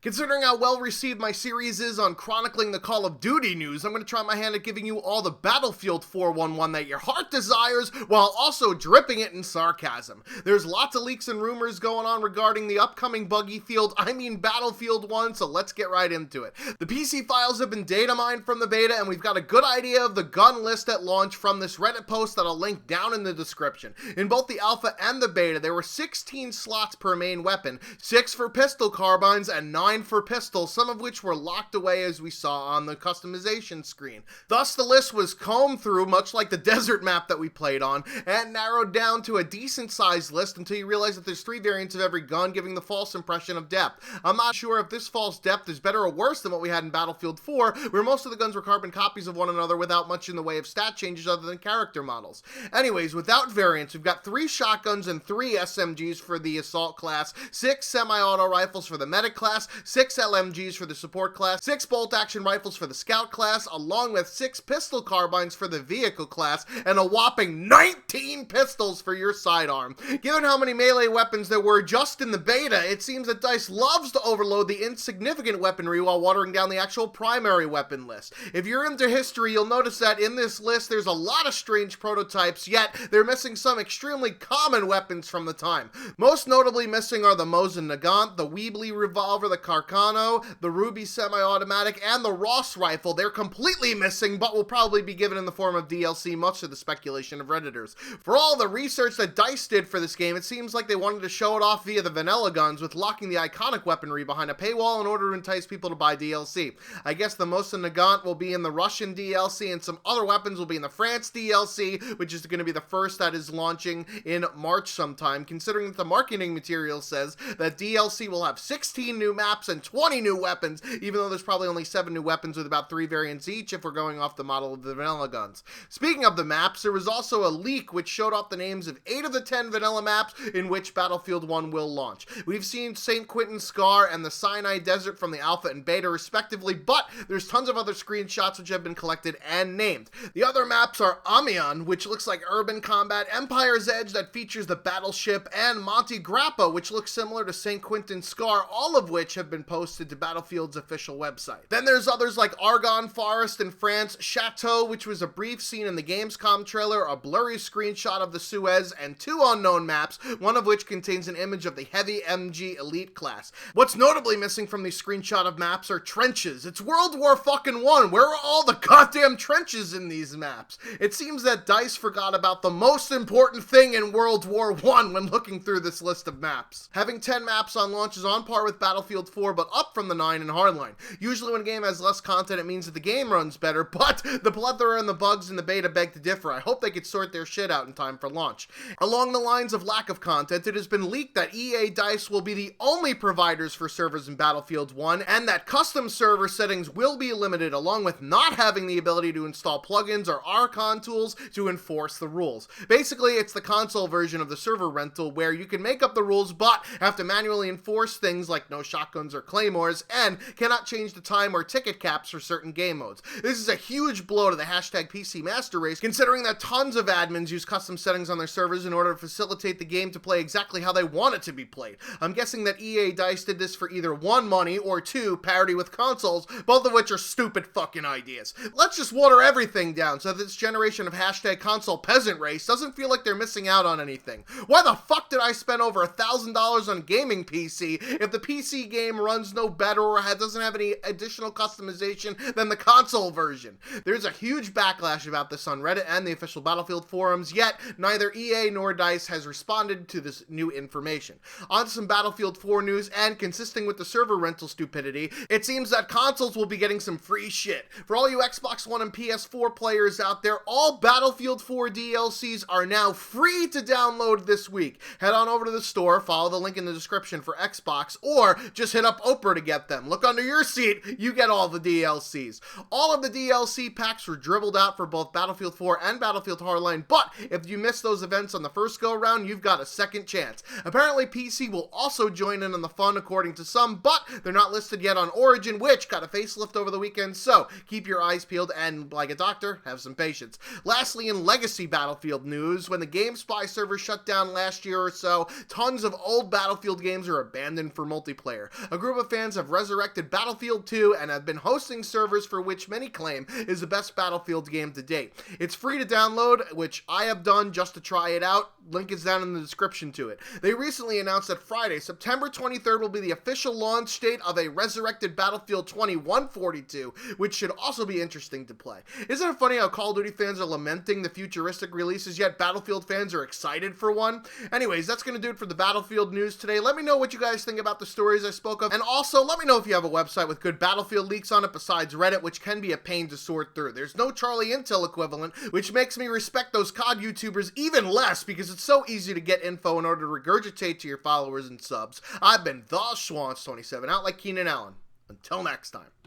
Considering how well received my series is on chronicling the Call of Duty news, I'm going to try my hand at giving you all the Battlefield 411 that your heart desires, while also dripping it in sarcasm. There's lots of leaks and rumors going on regarding the upcoming buggy field, Battlefield 1, so let's get right into it. The PC files have been data mined from the beta, and we've got a good idea of the gun list at launch from this Reddit post that I'll link down in the description. In both the alpha and the beta, there were 16 slots per main weapon, 6 for pistol carbines and 9 for pistols, some of which were locked away as we saw on the customization screen. Thus, the list was combed through, much like the desert map that we played on, and narrowed down to a decent sized list until you realize that there's 3 variants of every gun, giving the false impression of depth. I'm not sure if this false depth is better or worse than what we had in Battlefield 4, where most of the guns were carbon copies of one another without much in the way of stat changes other than character models. Anyways, without variants, we've got 3 shotguns and 3 SMGs for the assault class, 6 semi-auto rifles for the medic class, 6 LMGs for the support class, 6 bolt-action rifles for the scout class, along with 6 pistol carbines for the vehicle class, and a whopping 19 pistols for your sidearm. Given how many melee weapons there were just in the beta, it seems that DICE loves to overload the insignificant weaponry while watering down the actual primary weapon list. If you're into history, you'll notice that in this list there's a lot of strange prototypes, yet they're missing some extremely common weapons from the time. Most notably missing are the Mosin Nagant, the Weebly revolver, the Carcano, the Ruby semi-automatic, and the Ross rifle. They're completely missing, but will probably be given in the form of DLC, much to the speculation of Redditors. For all the research that DICE did for this game, it seems like they wanted to show it off via the vanilla guns, with locking the iconic weaponry behind a paywall in order to entice people to buy DLC. I guess the Mosin Nagant will be in the Russian DLC, and some other weapons will be in the France DLC, which is going to be the first that is launching in March sometime, considering that the marketing material says that DLC will have 16 new maps and 20 new weapons, even though there's probably only 7 new weapons with about 3 variants each if we're going off the model of the vanilla guns. Speaking of the maps, there was also a leak which showed off the names of 8 of the 10 vanilla maps in which Battlefield 1 will launch. We've seen St. Quentin Scar and the Sinai Desert from the alpha and beta respectively, but there's tons of other screenshots which have been collected and named. The other maps are Amiens, which looks like urban combat, Empire's Edge that features the battleship, and Monte Grappa, which looks similar to St. Quentin Scar, all of which have been posted to Battlefield's official website. Then there's others like Argonne Forest in France, Chateau, which was a brief scene in the Gamescom trailer, a blurry screenshot of the Suez, and 2 unknown maps, one of which contains an image of the Heavy MG Elite class. What's notably missing from these screenshot of maps are trenches. It's World War fucking One. Where are all the goddamn trenches in these maps? It seems that DICE forgot about the most important thing in World War One when looking through this list of maps. Having 10 maps on launch is on par with Battlefield 4, but up from the 9 in Hardline. Usually when a game has less content, it means that the game runs better, but the plethora and the bugs in the beta beg to differ. I hope they could sort their shit out in time for launch. Along the lines of lack of content, it has been leaked that EA DICE will be the only providers for servers in Battlefield 1, and that custom server settings will be limited, along with not having the ability to install plugins or Archon tools to enforce the rules. Basically, it's the console version of the server rental, where you can make up the rules, but have to manually enforce things like no shotguns or claymores, and cannot change the time or ticket caps for certain game modes. This is a huge blow to the hashtag PC Master Race, considering that tons of admins use custom settings on their servers in order to facilitate the game to play exactly how they want it to be played. I'm guessing that EA DICE did this for either 1, money, or 2, parity with consoles, both of which are stupid fucking ideas. Let's just water everything down so that this generation of hashtag console peasant race doesn't feel like they're missing out on anything. Why the fuck did I spend over $1,000 on gaming PC if the PC game runs no better or doesn't have any additional customization than the console version? There's a huge backlash about this on Reddit and the official Battlefield forums, yet neither EA nor DICE has responded to this new information. On to some Battlefield 4 news, and consisting with the server rental stupidity, it seems that consoles will be getting some free shit. For all you Xbox One and PS4 players out there, all Battlefield 4 DLCs are now free to download this week. Head on over to the store, follow the link in the description for Xbox, or just hit up Oprah to get them. Look under your seat, you get all the DLCs. All of the DLC packs were dribbled out for both Battlefield 4 and Battlefield Hardline, but if you missed those events on the first go-around, you've got a second chance. Apparently PC will also join in on the fun according to some, but they're not listed yet on Origin, which got a facelift over the weekend, so keep your eyes peeled and, like a doctor, have some patience. Lastly, in Legacy Battlefield news, when the GameSpy server shut down last year or so, tons of old Battlefield games are abandoned for multiplayer. a group of fans have resurrected Battlefield 2 and have been hosting servers for which many claim is the best Battlefield game to date. It's free to download, which I have done just to try it out. Link is down in the description to it. They recently announced that Friday, September 23rd will be the official launch date of a resurrected Battlefield 2142, which should also be interesting to play. Isn't it funny how Call of Duty fans are lamenting the futuristic releases, yet Battlefield fans are excited for one? Anyways, that's going to do it for the Battlefield news today. Let me know what you guys think about the stories I spoke of, and also let me know if you have a website with good Battlefield leaks on it besides Reddit, which can be a pain to sort through. There's no Charlie Intel equivalent, which makes me respect those COD YouTubers even less because it's so easy to get info in order to regurgitate to your followers and subs. I've been the Schwantz27, out like Keenan Allen. Until next time.